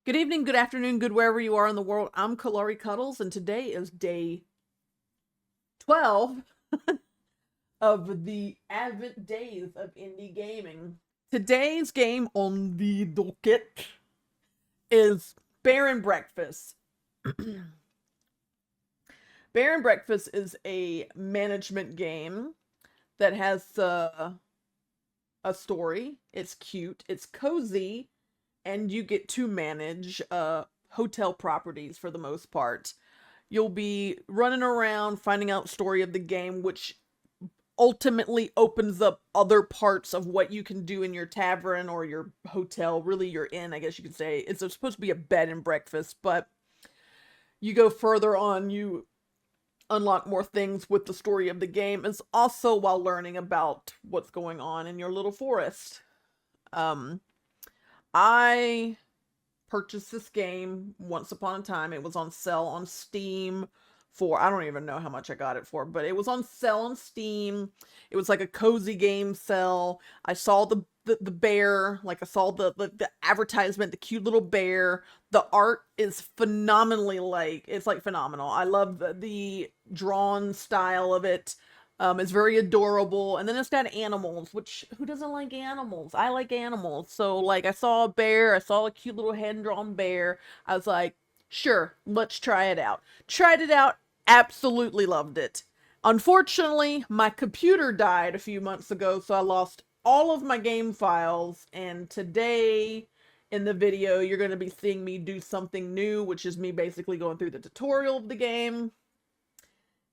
Good evening, good afternoon, good wherever you are in the world. I'm Kalari Cuddles, and today is day 12 of the Advent days of indie gaming. Today's game on the docket is Bear and Breakfast. Bear and Breakfast is a management game that has a story. It's cute, it's cozy, and you get to manage hotel properties for the most part. You'll be running around finding out story of the game, which ultimately opens up other parts of what you can do in your tavern or your hotel. Really, your inn, I guess you could say. It's supposed to be a bed and breakfast, but you go further on, you unlock more things with the story of the game. It's also while learning about what's going on in your little forest. I purchased this game once upon a time. It was on sale on Steam for, I don't even know how much I got it for, but it was on sale on Steam. It was like a cozy game sale. I saw the bear, like I saw the advertisement, the cute little bear. The art is phenomenally, like, it's like phenomenal. I love the drawn style of it. It's very adorable, and then it's got animals, which who doesn't like animals? I like animals. So like I saw a bear, I saw a cute little hand-drawn bear. I was like, sure, let's try it out. Tried it out, absolutely loved it. Unfortunately, my computer died a few months ago, so I lost all of my game files, and today in the video you're going to be seeing me do something new, which is me basically going through the tutorial of the game.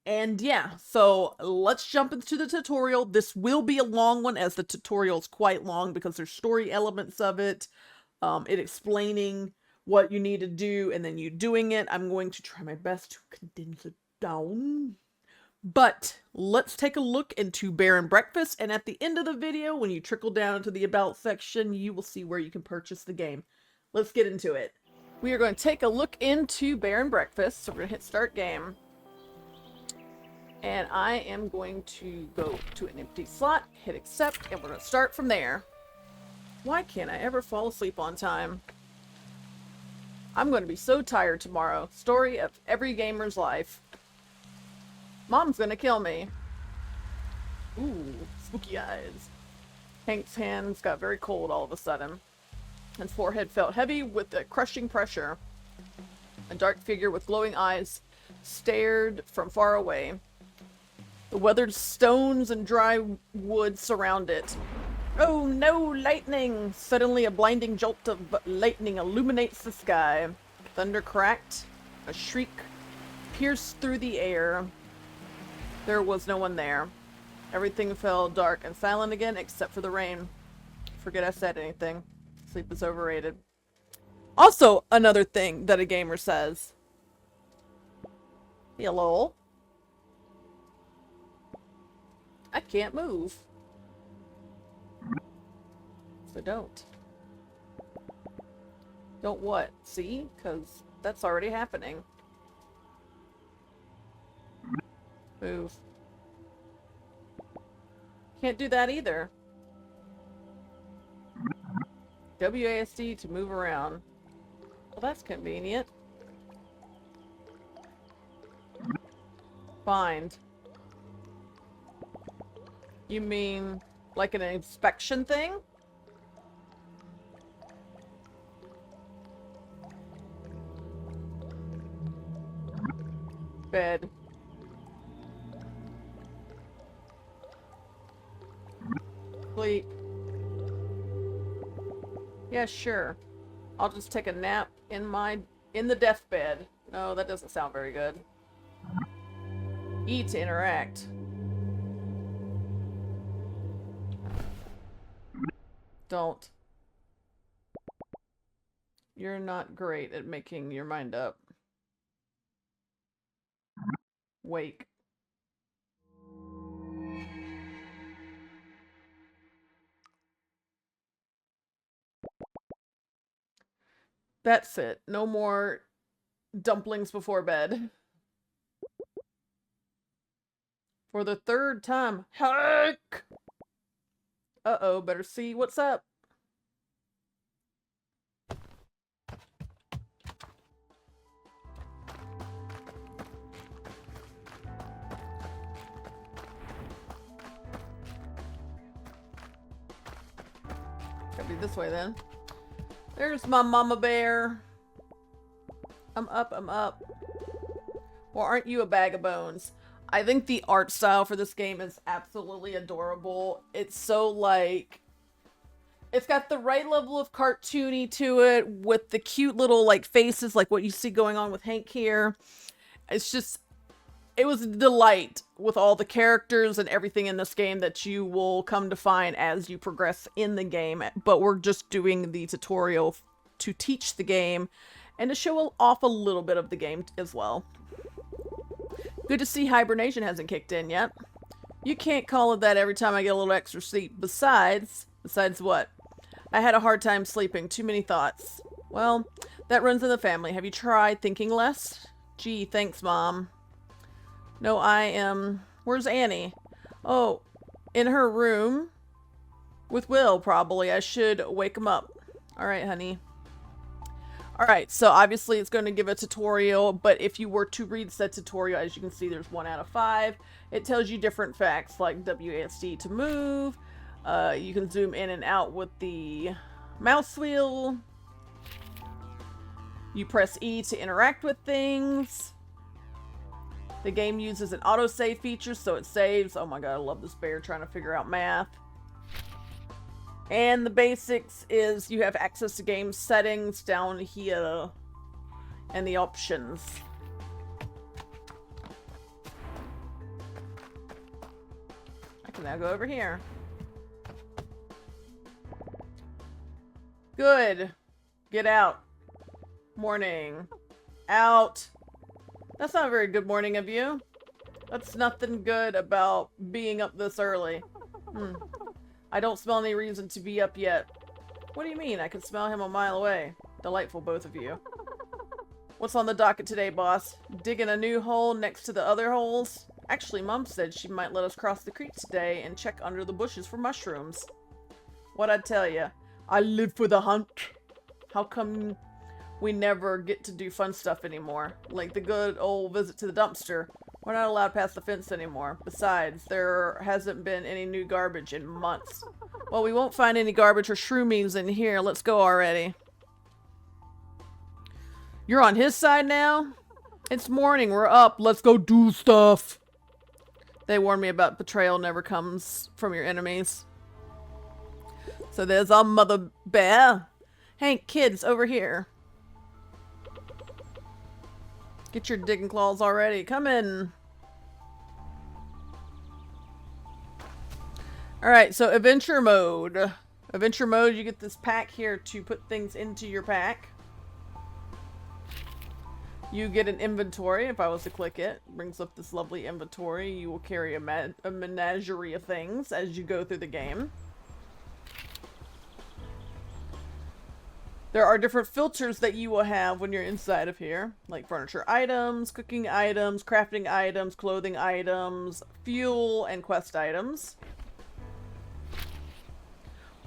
And yeah, so let's jump into the tutorial. This will be a long one, as the tutorial is quite long because there's story elements of it. It explaining what you need to do and then you doing it. I'm going to try my best to condense it down. But let's take a look into Bear and Breakfast, and at the end of the video, when you trickle down into the About section, you will see where you can purchase the game. Let's get into it. We are going to take a look into Bear and Breakfast, so we're going to hit Start Game. And I am going to go to an empty slot, hit accept, and we're going to start from there. Why can't I ever fall asleep on time? I'm going to be so tired tomorrow. Story of every gamer's life. Mom's going to kill me. Ooh, spooky eyes. Hank's hands got very cold all of a sudden. His forehead felt heavy with a crushing pressure. A dark figure with glowing eyes stared from far away. The weathered stones and dry wood surround it. Oh no, lightning! Suddenly a blinding jolt of lightning illuminates the sky. Thunder cracked. A shriek pierced through the air. There was no one there. Everything fell dark and silent again except for the rain. Forget I said anything. Sleep is overrated. Also, another thing that a gamer says. Hello? I can't move. So don't. Don't what? See? Because that's already happening. Move. Can't do that either. WASD to move around. Well, that's convenient. Find. You mean like an inspection thing? Bed. Sleep. Yeah, sure. I'll just take a nap in the deathbed. No, that doesn't sound very good. E to interact. Don't. You're not great at making your mind up. Wake. That's it. No more dumplings before bed. For the third time. Heck! Uh-oh, better see what's up. be this way then. There's my mama bear. I'm up, I'm up. Well, aren't you a bag of bones? I think the art style for this game is absolutely adorable. It's so like... It's got the right level of cartoony to it with the cute little like faces like what you see going on with Hank here. It's just... It was a delight with all the characters and everything in this game that you will come to find as you progress in the game. But we're just doing the tutorial to teach the game and to show off a little bit of the game as well. Good to see hibernation hasn't kicked in yet. You can't call it that every time I get a little extra sleep. Besides what? I had a hard time sleeping. Too many thoughts. Well, that runs in the family. Have you tried thinking less? Gee, thanks, Mom. No, I am... Where's Annie? Oh, in her room. With Will, probably. I should wake him up. Alright, honey. Alright, so obviously it's going to give a tutorial, but if you were to read said tutorial, as you can see, there's 1 out of 5. It tells you different facts, like WASD to move. You can zoom in and out with the mouse wheel. You press E to interact with things. The game uses an autosave feature, so it saves. Oh my god, I love this bear trying to figure out math. And the basics is you have access to game settings down here. And the options. I can now go over here. Good. Get out. Morning. Out. That's not a very good morning of you. That's nothing good about being up this early. I don't smell any reason to be up yet. What do you mean? I can smell him a mile away. Delightful, both of you. What's on the docket today, boss? Digging a new hole next to the other holes? Actually, Mom said she might let us cross the creek today and check under the bushes for mushrooms. What'd I tell ya? I live for the hunt. How come we never get to do fun stuff anymore? Like the good old visit to the dumpster. We're not allowed past the fence anymore. Besides, there hasn't been any new garbage in months. Well, we won't find any garbage or shroomies in here. Let's go already. You're on his side now? It's morning. We're up. Let's go do stuff. They warned me about betrayal never comes from your enemies. So there's our mother bear. Hank, kids, over here. Get your digging claws already. Come in. Alright, so adventure mode. Adventure mode, you get this pack here to put things into your pack. You get an inventory. If I was to click it, brings up this lovely inventory. You will carry a menagerie of things as you go through the game. There are different filters that you will have when you're inside of here, like furniture items, cooking items, crafting items, clothing items, fuel, and quest items.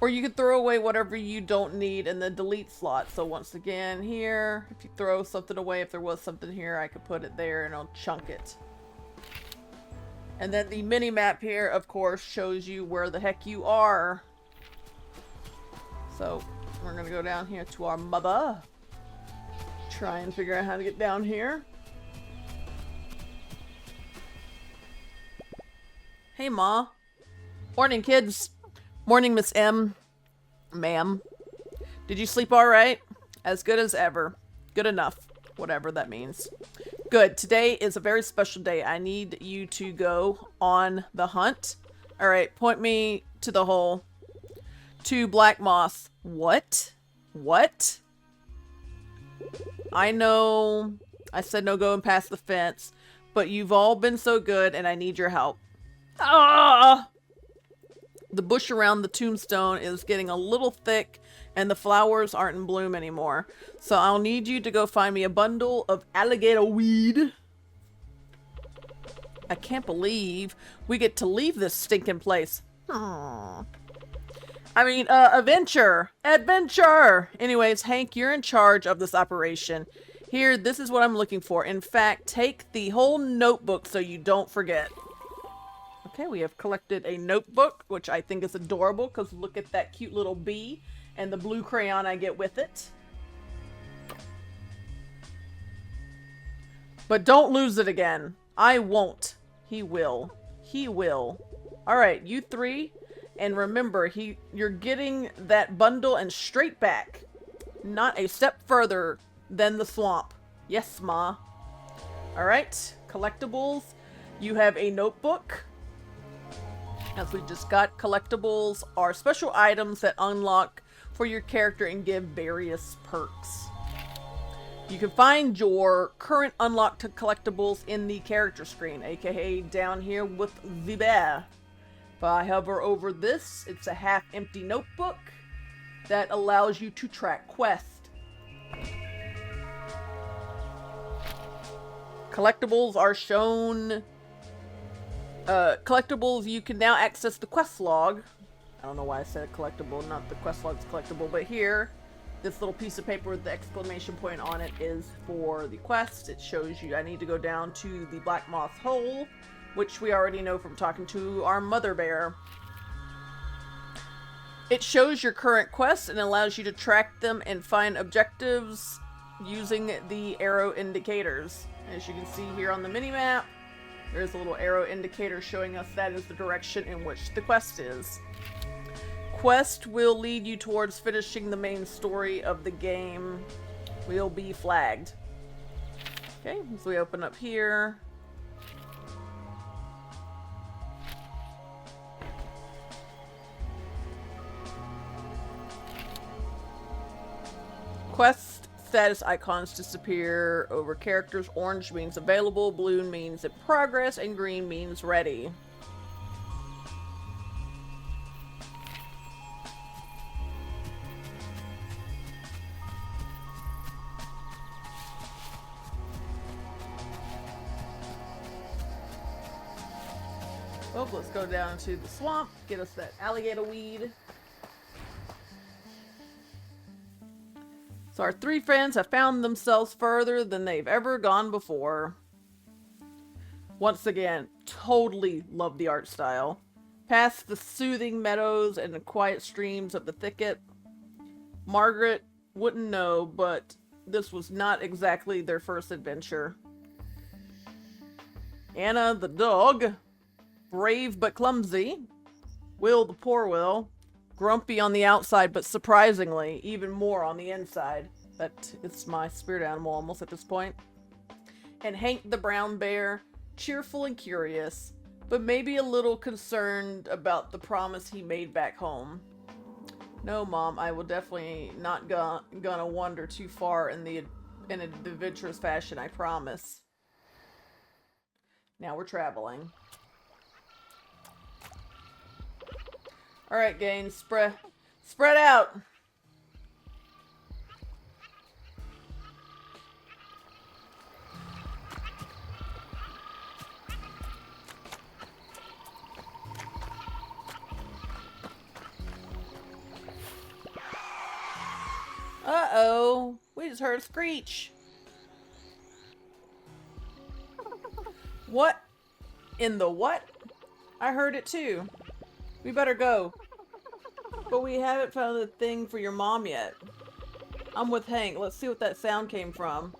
Or you could throw away whatever you don't need in the delete slot. So once again here, if you throw something away, if there was something here, I could put it there and I'll chunk it. And then the mini map here, of course, shows you where the heck you are. So we're going to go down here to our mother. Try and figure out how to get down here. Hey, Ma. Morning, kids. Morning, Miss M. Ma'am. Did you sleep all right? As good as ever. Good enough. Whatever that means. Good. Today is a very special day. I need you to go on the hunt. All right. Point me to the hole. To Black Moss. What? What? I know I said no going past the fence, but you've all been so good and I need your help. Ah! The bush around the tombstone is getting a little thick and the flowers aren't in bloom anymore. So I'll need you to go find me a bundle of alligator weed. I can't believe we get to leave this stinking place. Aww. I mean, adventure! Adventure! Anyways, Hank, you're in charge of this operation. Here, this is what I'm looking for. In fact, take the whole notebook so you don't forget. Okay, we have collected a notebook, which I think is adorable, because look at that cute little bee. and the blue crayon I get with it. But don't lose it again. I won't. He will. He will. Alright, you three. And remember, you're getting that bundle and straight back. Not a step further than the swamp. Yes, ma. Alright, collectibles. You have a notebook. As we just got, collectibles are special items that unlock for your character and give various perks. You can find your current unlocked collectibles in the character screen, aka down here with the bear. If I hover over this, it's a half-empty notebook that allows you to track quests. Collectibles are shown. Collectibles, you can now access the quest log. I don't know why I said collectible, not the quest log's collectible, but here, this little piece of paper with the exclamation point on it is for the quest. It shows you I need to go down to the Black Moth Hole, which we already know from talking to our mother bear. It shows your current quests and allows you to track them and find objectives using the arrow indicators. As you can see here on the minimap, there's a little arrow indicator showing us that is the direction in which the quest is. Quest will lead you towards finishing the main story of the game. Will be flagged. Okay, so we open up here. Quest status icons disappear over characters. Orange means available, blue means in progress, and green means ready. Oh, let's go down to the swamp, get us that alligator weed. So our three friends have found themselves further than they've ever gone before. Once again, totally love the art style. Past the soothing meadows and the quiet streams of the thicket. Margaret wouldn't know, but this was not exactly their first adventure. Anna the dog, brave but clumsy. Will the poor Will, grumpy on the outside, but surprisingly, even more on the inside. That is my spirit animal almost at this point. And Hank the brown bear, cheerful and curious, but maybe a little concerned about the promise he made back home. No, Mom, I will definitely not gonna wander too far in an adventurous fashion, I promise. Now we're traveling. Alright, gang, spread out! Uh-oh, we just heard a screech. What in the what? I heard it too. We better go. But we haven't found the thing for your mom yet. I'm with Hank. Let's see what that sound came from.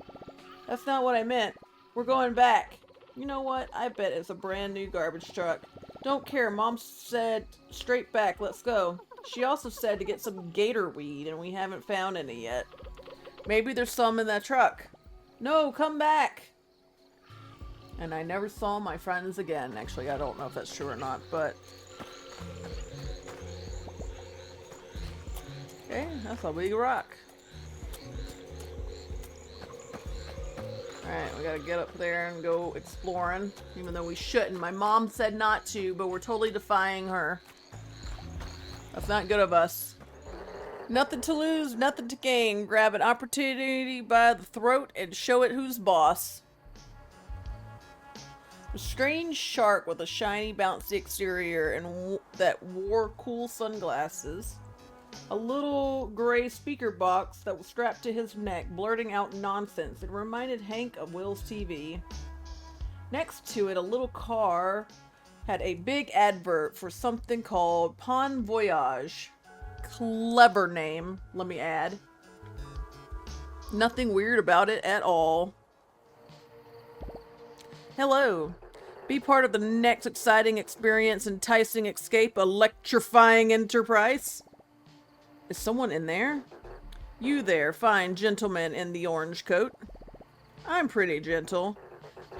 That's not what I meant. We're going back. You know what? I bet it's a brand new garbage truck. Don't care. Mom said straight back. Let's go. She also said to get some gator weed, and we haven't found any yet. Maybe there's some in that truck. No, come back. And I never saw my friends again. Actually, I don't know if that's true or not, but... Okay, that's a big rock. Alright, we gotta get up there and go exploring. Even though we shouldn't. My mom said not to, but we're totally defying her. That's not good of us. Nothing to lose, nothing to gain. Grab an opportunity by the throat and show it who's boss. A strange shark with a shiny, bouncy exterior and that wore cool sunglasses. A little gray speaker box that was strapped to his neck, blurting out nonsense. It reminded Hank of Will's TV. Next to it, a little car had a big advert for something called Pon Voyage. Clever name, let me add. Nothing weird about it at all. Hello. Be part of the next exciting experience, enticing escape, electrifying enterprise. Is someone in there? You there, fine gentleman in the orange coat. I'm pretty gentle.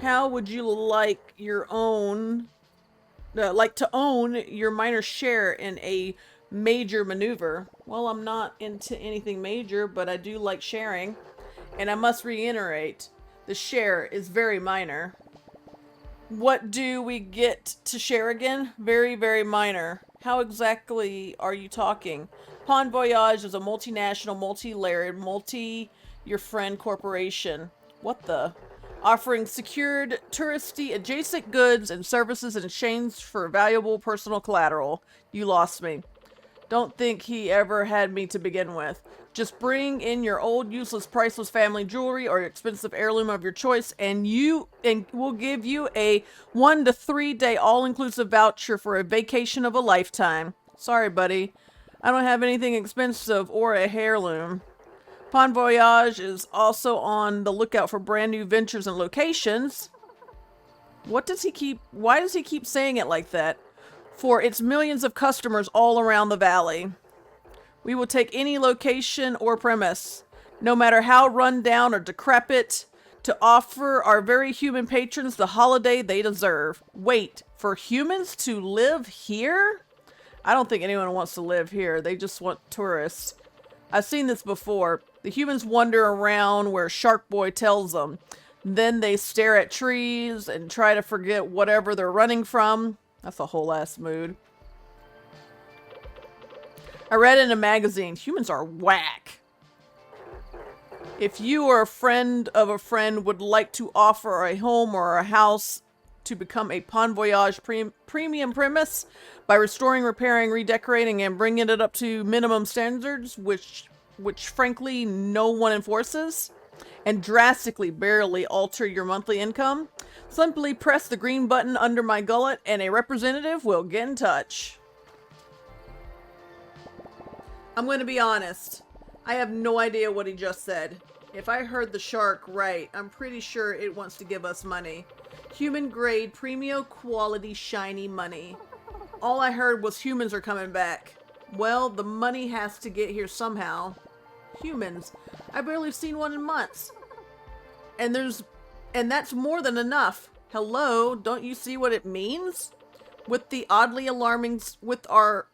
How would you like your own... like to own your minor share in a major maneuver? Well, I'm not into anything major, but I do like sharing. And I must reiterate, the share is very minor. What do we get to share again? Very, very minor. How exactly are you talking? Bon Voyage is a multinational, multi-layered, multi-your-friend corporation. What the? Offering secured, touristy, adjacent goods and services in exchange for valuable personal collateral. You lost me. Don't think he ever had me to begin with. Just bring in your old, useless, priceless family jewelry or your expensive heirloom of your choice, and we'll give you a 1 to 3 day all-inclusive voucher for a vacation of a lifetime. Sorry, buddy. I don't have anything expensive or a heirloom. Bon Voyage is also on the lookout for brand new ventures and locations. Why does he keep saying it like that? For its millions of customers all around the valley. We will take any location or premise, no matter how run down or decrepit, to offer our very human patrons the holiday they deserve. Wait, for humans to live here? I don't think anyone wants to live here. They just want tourists. I've seen this before. The humans wander around where Shark Boy tells them. Then they stare at trees and try to forget whatever they're running from. That's a whole ass mood. I read in a magazine, humans are whack. If you or a friend of a friend would like to offer a home or a house to become a Bon Voyage premium premise by restoring, repairing, redecorating, and bringing it up to minimum standards, which frankly no one enforces, and drastically barely alter your monthly income, simply press the green button under my gullet and a representative will get in touch. I'm going to be honest. I have no idea what he just said. If I heard the shark right, I'm pretty sure it wants to give us money. Human grade, premium quality, shiny money. All I heard was humans are coming back. Well, the money has to get here somehow. Humans. I've barely seen one in months. And that's more than enough. Hello, don't you see what it means? With our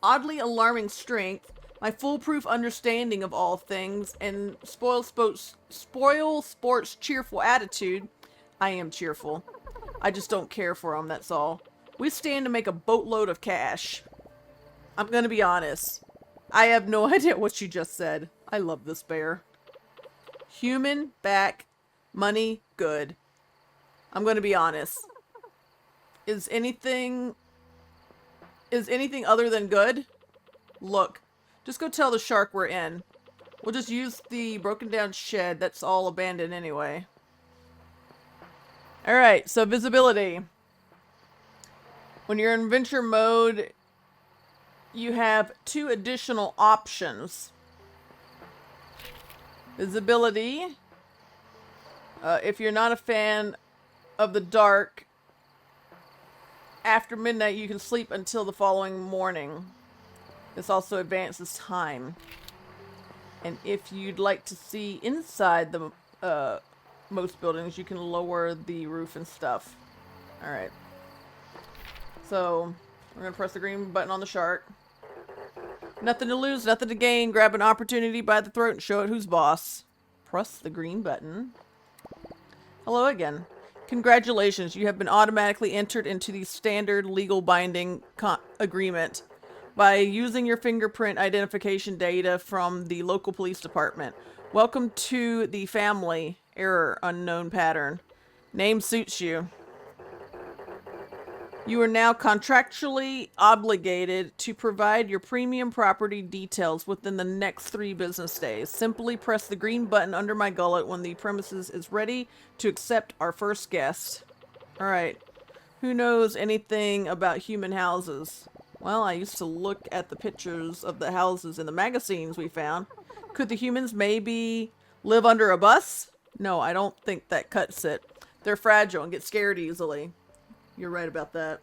oddly alarming strength, my foolproof understanding of all things, and spoil sports cheerful attitude, I am cheerful. I just don't care for them, that's all. We stand to make a boatload of cash. I'm gonna be honest. I have no idea what you just said. I love this bear. Human, back, money, good. I'm gonna be honest. Is anything other than good? Look, just go tell the shark we're in. We'll just use the broken down shed that's all abandoned anyway. Alright, so visibility. When you're in venture mode, you have 2 additional options. Visibility. If you're not a fan of the dark, after midnight you can sleep until the following morning. This also advances time. And if you'd like to see inside the most buildings, you can lower the roof and stuff. Alright. So, we're going to press the green button on the shark. Nothing to lose, nothing to gain. Grab an opportunity by the throat and show it who's boss. Press the green button. Hello again. Congratulations, you have been automatically entered into the standard legal binding agreement by using your fingerprint identification data from the local police department. Welcome to the family. Error, unknown pattern. Name suits you. You are now contractually obligated to provide your premium property details within the next 3 business days. Simply press the green button under my gullet when the premises is ready to accept our first guest. Alright. Who knows anything about human houses? Well, I used to look at the pictures of the houses in the magazines we found. Could the humans maybe live under a bus? No, I don't think that cuts it. They're fragile and get scared easily. You're right about that.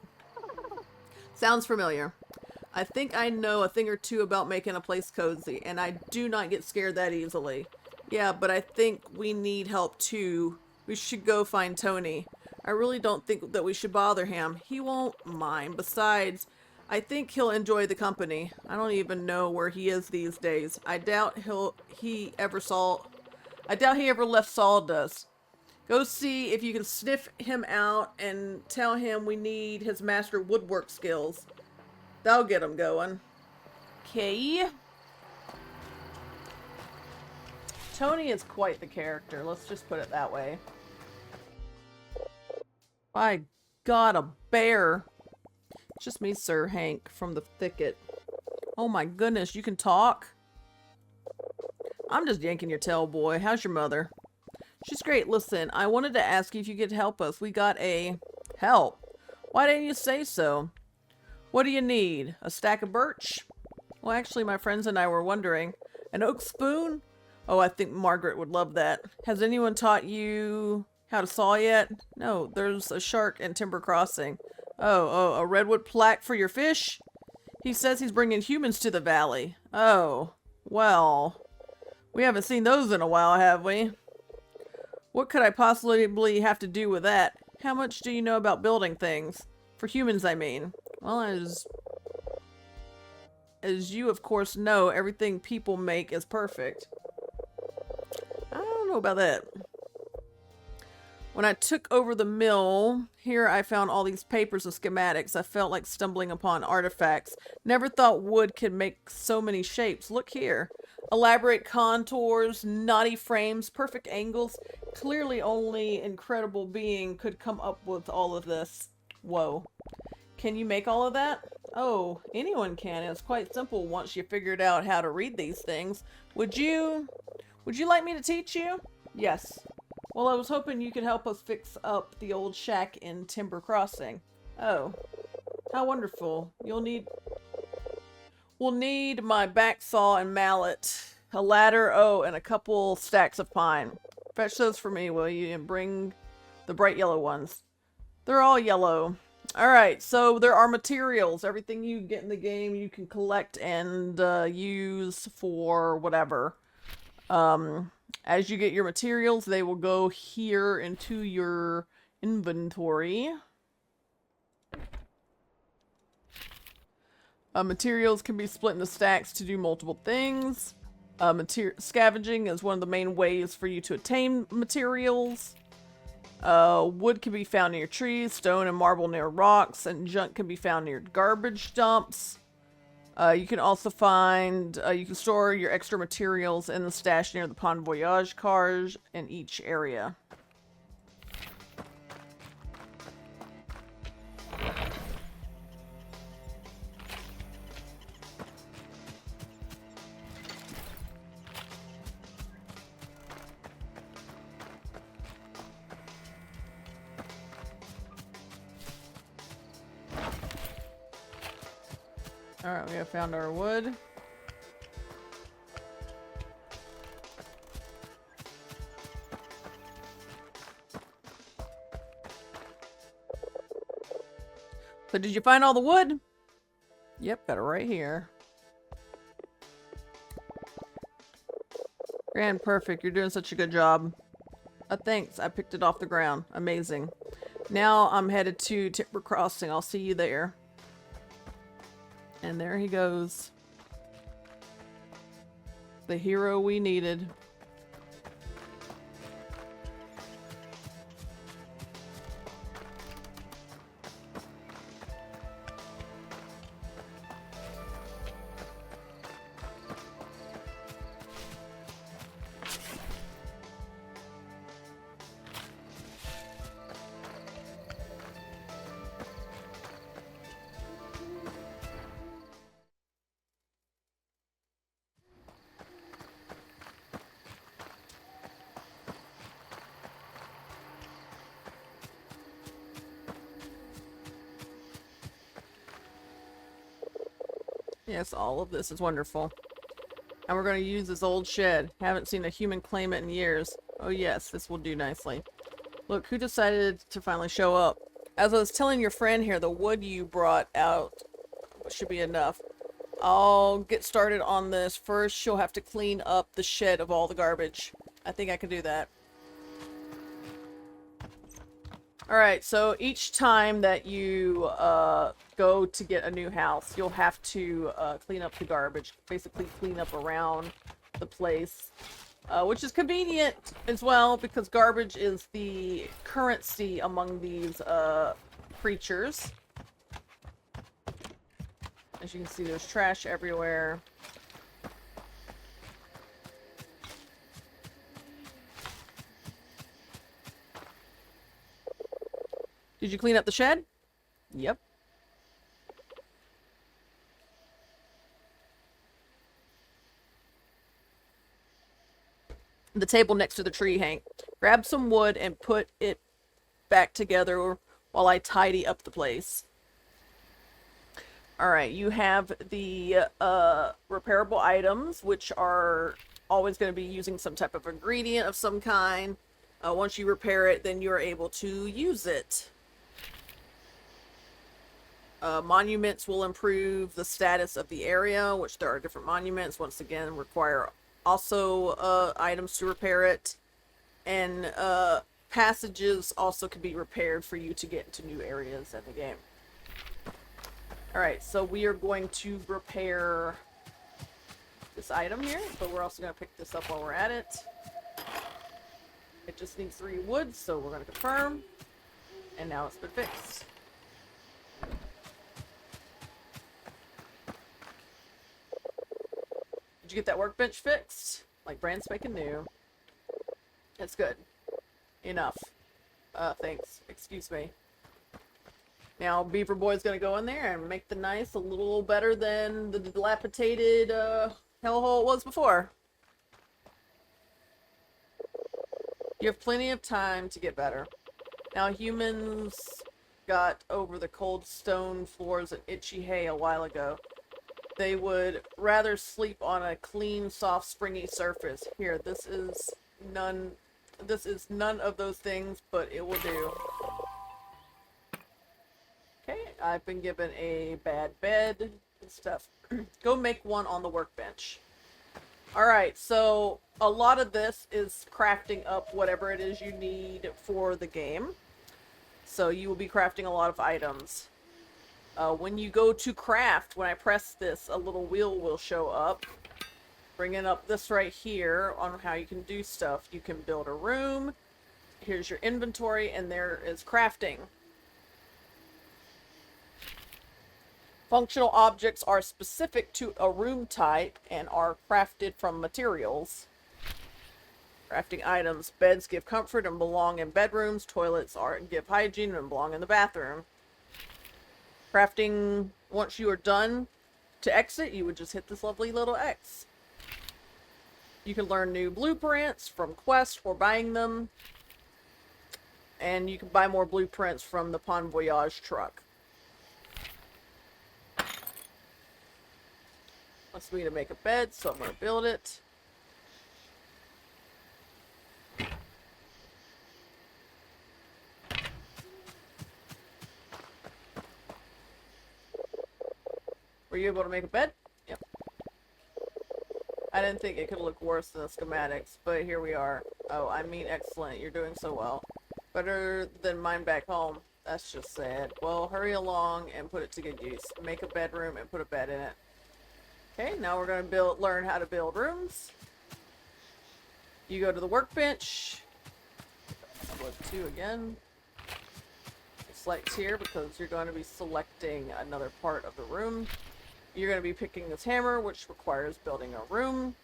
Sounds familiar. I think I know a thing or two about making a place cozy, and I do not get scared that easily. Yeah, but I think we need help too. We should go find Tony. I really don't think that we should bother him. He won't mind. Besides, I think he'll enjoy the company. I don't even know where he is these days. I doubt he ever left Sawdust. Go see if you can sniff him out and tell him we need his master woodwork skills. That'll get him going. Okay. Tony is quite the character. Let's just put it that way. My God, a bear. It's just me, Sir Hank, from the thicket. Oh my goodness, you can talk? I'm just yanking your tail, boy. How's your mother? She's great. Listen, I wanted to ask you if you could help us. We got a... Help? Why didn't you say so? What do you need? A stack of birch? Well, actually, my friends and I were wondering. An oak spoon? Oh, I think Margaret would love that. Has anyone taught you how to saw yet? No, there's a shark in Timber Crossing. Oh, a redwood plaque for your fish? He says he's bringing humans to the valley. Oh, well, we haven't seen those in a while, have we? What could I possibly have to do with that? How much do you know about building things? For humans, I mean. Well, as you of course know, everything people make is perfect. I don't know about that. When I took over the mill, here I found all these papers and schematics. I felt like stumbling upon artifacts. Never thought wood could make so many shapes. Look here. Elaborate contours, knotty frames, perfect angles. Clearly only incredible being could come up with all of this. Whoa. Can you make all of that? Oh, anyone can. It's quite simple once you figured out how to read these things. Would you like me to teach you? Yes. Well, I was hoping you could help us fix up the old shack in Timber Crossing. Oh, how wonderful. We'll need my back saw and mallet, a ladder, oh, and a couple stacks of pine. Fetch those for me, will you? And bring the bright yellow ones. They're all yellow. Alright, so there are materials. Everything you get in the game you can collect and use for whatever. As you get your materials, they will go here into your inventory. Materials can be split into stacks to do multiple things. Scavenging is one of the main ways for you to attain materials. Wood can be found near trees, stone and marble near rocks, and junk can be found near garbage dumps. You can also find, you can store your extra materials in the stash near the Pond Voyage cars in each area. Alright, we have found our wood. So did you find all the wood? Yep, got it right here. Grand, perfect. You're doing such a good job. Thanks. I picked it off the ground. Amazing. Now I'm headed to Timber Crossing. I'll see you there. And there he goes. The hero we needed. Yes, all of this is wonderful. And we're going to use this old shed. Haven't seen a human claim it in years. Oh yes, this will do nicely. Look, who decided to finally show up? As I was telling your friend here, the wood you brought out should be enough. I'll get started on this. First, she'll have to clean up the shed of all the garbage. I think I can do that. Alright, so each time that you go to get a new house, you'll have to clean up the garbage. Basically clean up around the place. Which is convenient as well, because garbage is the currency among these creatures. As you can see, there's trash everywhere. Did you clean up the shed? Yep. The table next to the tree, Hank. Grab some wood and put it back together while I tidy up the place. Alright, you have the repairable items, which are always going to be using some type of ingredient of some kind. Once you repair it, then you're able to use it. Monuments will improve the status of the area, which there are different monuments. Once again, require also items to repair it. And passages also can be repaired for you to get into new areas in the game. Alright, so we are going to repair this item here, but we're also going to pick this up while we're at it. It just needs 3 wood, so we're going to confirm. And now it's been fixed. Did you get that workbench fixed? Like brand spanking new. It's good. Enough. Thanks. Excuse me. Now, Beaver Boy's gonna go in there and make the nice a little better than the dilapidated hellhole it was before. You have plenty of time to get better. Now, humans got over the cold stone floors and itchy hay a while ago. They would rather sleep on a clean, soft, springy surface. Here, this is none of those things, but it will do. Okay, I've been given a bad bed and stuff. Go make one on the workbench. Alright, so a lot of this is crafting up whatever it is you need for the game. So you will be crafting a lot of items. When you go to craft, when I press this, a little wheel will show up. Bringing up this right here on how you can do stuff. You can build a room. Here's your inventory, and there is crafting. Functional objects are specific to a room type and are crafted from materials. Crafting items. Beds give comfort and belong in bedrooms. Toilets give hygiene and belong in the bathroom. Crafting, once you are done to exit, you would just hit this lovely little X. You can learn new blueprints from quests or buying them. And you can buy more blueprints from the Bon Voyage truck. Wants me to make a bed, so I'm going to build it. Were you able to make a bed? Yep. I didn't think it could look worse than the schematics, but here we are. Oh, I mean excellent. You're doing so well. Better than mine back home. That's just sad. Well, hurry along and put it to good use. Make a bedroom and put a bed in it. Okay, now we're going to learn how to build rooms. You go to the workbench. Select 2 again. Select here because you're going to be selecting another part of the room. You're going to be picking this hammer, which requires building a room.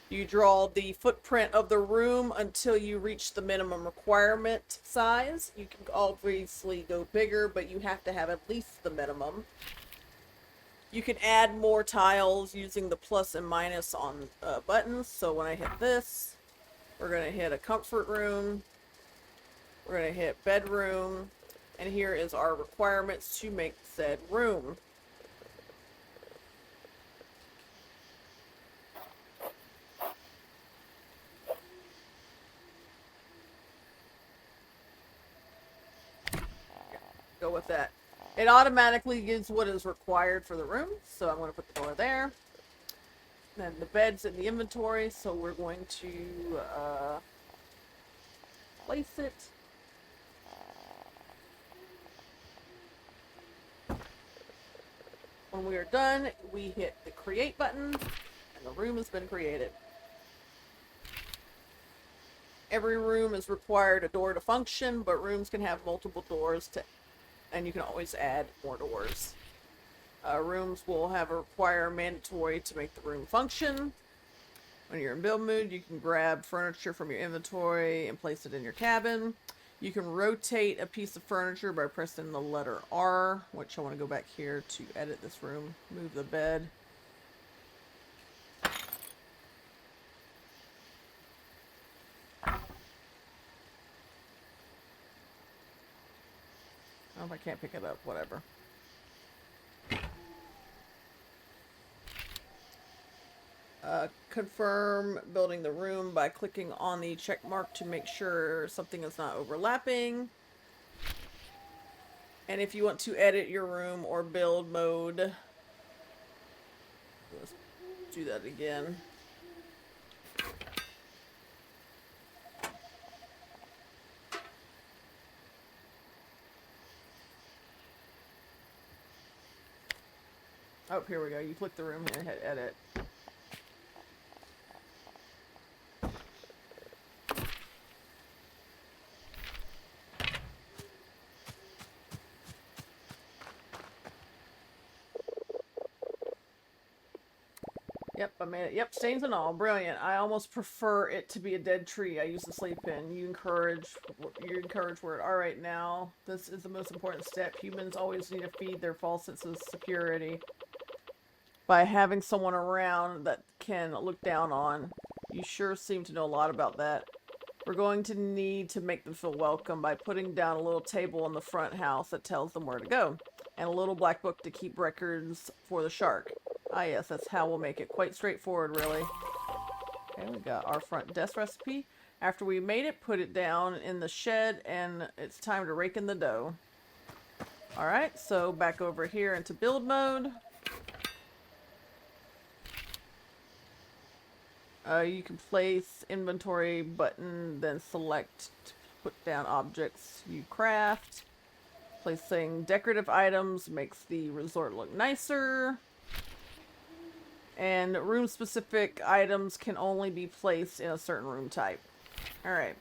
You draw the footprint of the room until you reach the minimum requirement size. You can obviously go bigger, but you have to have at least the minimum. You can add more tiles using the plus and minus on buttons. So when I hit this, we're going to hit a comfort room. We're going to hit bedroom. And here is our requirements to make said room. go with that. It automatically gives what is required for the room, so I'm going to put the door there. Then the bed's in the inventory, so we're going to place it. When we are done, we hit the create button, and the room has been created. Every room is required a door to function, but rooms can have multiple doors and you can always add more doors. Rooms will require mandatory to make the room function. When you're in build mode, you can grab furniture from your inventory and place it in your cabin. You can rotate a piece of furniture by pressing the letter R, which I want to go back here to edit this room. Move the bed. Oh, if I can't pick it up, whatever. Confirm building the room by clicking on the check mark to make sure something is not overlapping. And if you want to edit your room or build mode, let's do that again. Oh, here we go. You click the room here and hit edit. Yep, I made it. Yep, stains and all. Brilliant. I almost prefer it to be a dead tree. I use the sleep in. You encourage word. All right, now, this is the most important step. Humans always need to feed their false sense of security by having someone around that can look down on. You sure seem to know a lot about that. We're going to need to make them feel welcome by putting down a little table in the front house that tells them where to go, and a little black book to keep records for the shark. Ah yes, that's how we'll make it quite straightforward, really. Okay, we got our front desk recipe. After we made it, put it down in the shed, and it's time to rake in the dough. Alright, so back over here into build mode. You can place inventory button, then select to put down objects you craft. Placing decorative items makes the resort look nicer. And room-specific items can only be placed in a certain room type. Alright.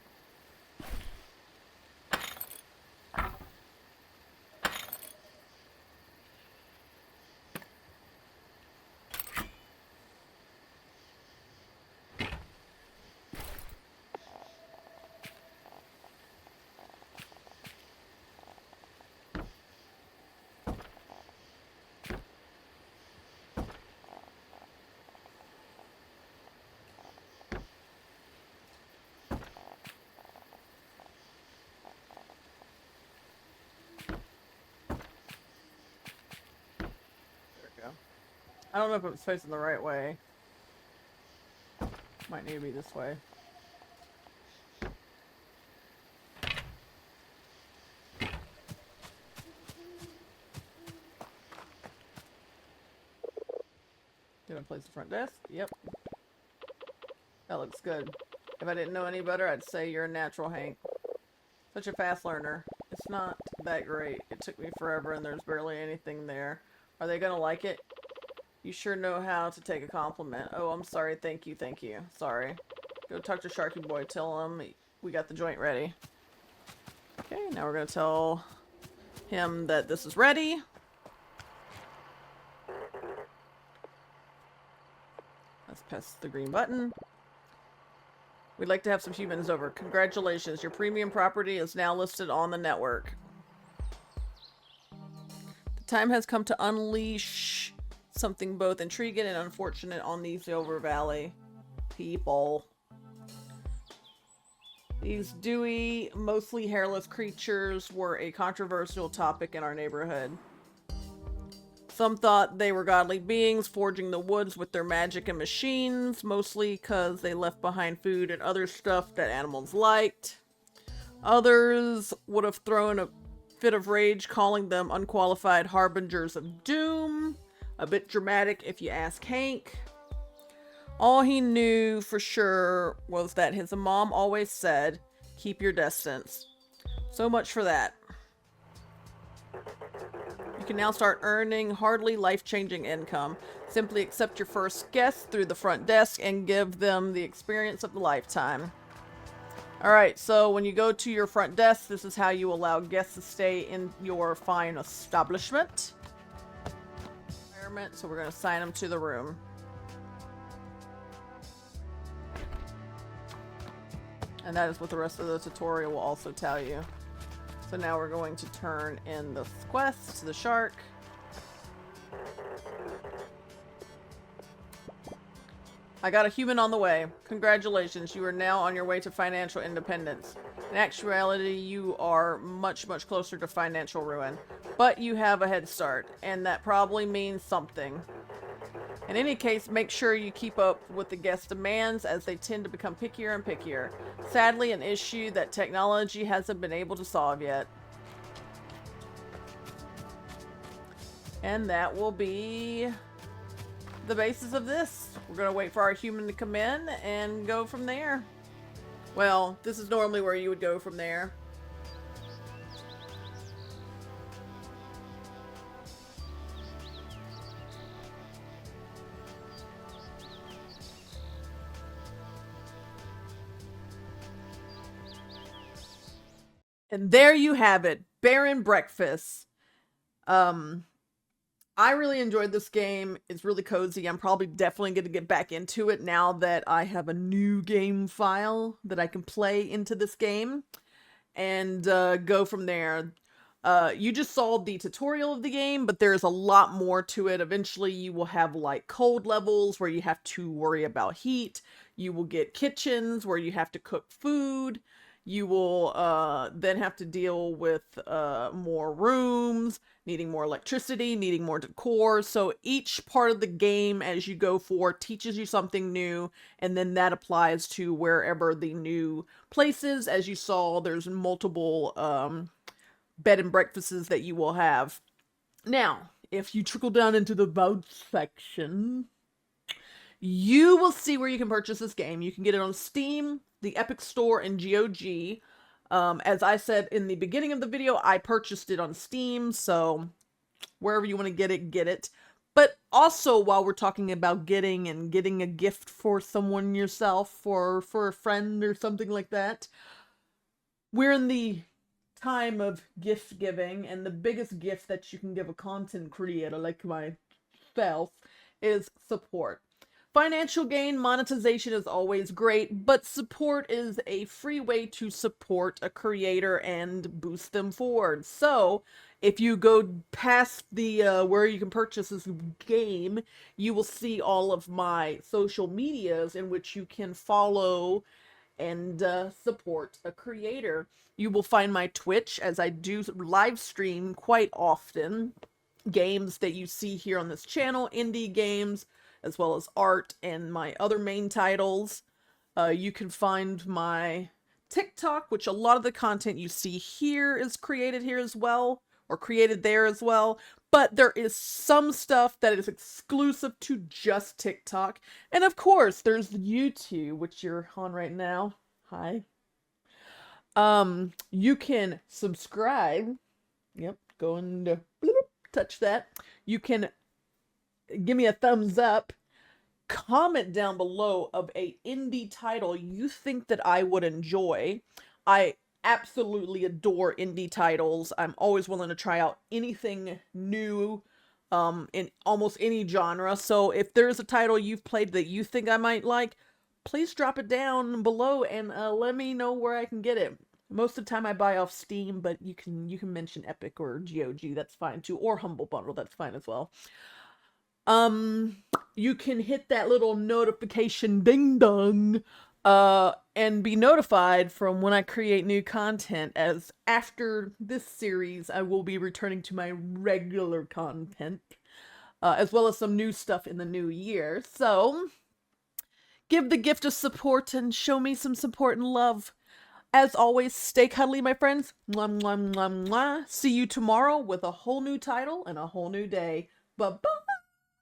I don't know if it's facing the right way. Might need to be this way. Did I place the front desk? Yep. That looks good. If I didn't know any better, I'd say you're a natural, Hank. Such a fast learner. It's not that great. It took me forever and there's barely anything there. Are they gonna like it? You sure know how to take a compliment. Oh, I'm sorry. Thank you. Thank you. Sorry. Go talk to Sharky Boy. Tell him we got the joint ready. Okay, now we're going to tell him that this is ready. Let's press the green button. We'd like to have some humans over. Congratulations. Your premium property is now listed on the network. The time has come to unleash something both intriguing and unfortunate on these Silver Valley people. These dewy, mostly hairless creatures were a controversial topic in our neighborhood. Some thought they were godly beings forging the woods with their magic and machines, mostly because they left behind food and other stuff that animals liked. Others would have thrown a fit of rage, calling them unqualified harbingers of doom. A bit dramatic if you ask Hank. All he knew for sure was that his mom always said, keep your distance. So much for that. You can now start earning hardly life-changing income. Simply accept your first guest through the front desk and give them the experience of a lifetime. Alright, so when you go to your front desk, this is how you allow guests to stay in your fine establishment. So we're going to assign them to the room. And that is what the rest of the tutorial will also tell you. So now we're going to turn in the quest to the shark. I got a human on the way. Congratulations, you are now on your way to financial independence. In actuality, you are much, much closer to financial ruin. But you have a head start, and that probably means something. In any case, make sure you keep up with the guest demands as they tend to become pickier and pickier. Sadly, an issue that technology hasn't been able to solve yet. And that will be the basis of this. We're going to wait for our human to come in and go from there. Well, this is normally where you would go from there. And there you have it, Bear and Breakfast. I really enjoyed this game. It's really cozy. I'm probably definitely going to get back into it now that I have a new game file that I can play into this game and go from there. You just saw the tutorial of the game, but there's a lot more to it. Eventually you will have like cold levels where you have to worry about heat. You will get kitchens where you have to cook food. You will then have to deal with more rooms, needing more electricity, needing more decor. So each part of the game as you go forward teaches you something new, and then that applies to wherever the new place is. As you saw, there's multiple bed and breakfasts that you will have. Now, if you trickle down into the about section, you will see where you can purchase this game. You can get it on Steam, the Epic Store, and GOG. As I said in the beginning of the video, I purchased it on Steam, so wherever you want to get it, get it. But also, while we're talking about getting a gift for someone yourself, or for a friend or something like that, we're in the time of gift giving, and the biggest gift that you can give a content creator like myself is support. Financial gain, monetization is always great, but support is a free way to support a creator and boost them forward. So, if you go past the where you can purchase this game, you will see all of my social medias in which you can follow and support a creator. You will find my Twitch, as I do live stream quite often games that you see here on this channel, indie games, as well as art and my other main titles. You can find my TikTok, which a lot of the content you see here is created here as well, or created there as well. But there is some stuff that is exclusive to just TikTok. And of course, there's YouTube, which you're on right now. Hi. You can subscribe. Yep, go and bloop, touch that. You can give me a thumbs up. Comment down below of a indie title you think that I would enjoy. I absolutely adore indie titles. I'm always willing to try out anything new in almost any genre. So if there's a title you've played that you think I might like, please drop it down below and let me know where I can get it. Most of the time I buy off Steam, but you can mention Epic or GOG, that's fine too, or Humble Bundle, that's fine as well. You can hit that little notification ding dong, and be notified from when I create new content, as after this series, I will be returning to my regular content, as well as some new stuff in the new year. So, give the gift of support and show me some support and love. As always, stay cuddly, my friends. Mwah, mwah, mwah, mwah. See you tomorrow with a whole new title and a whole new day. Bye-bye.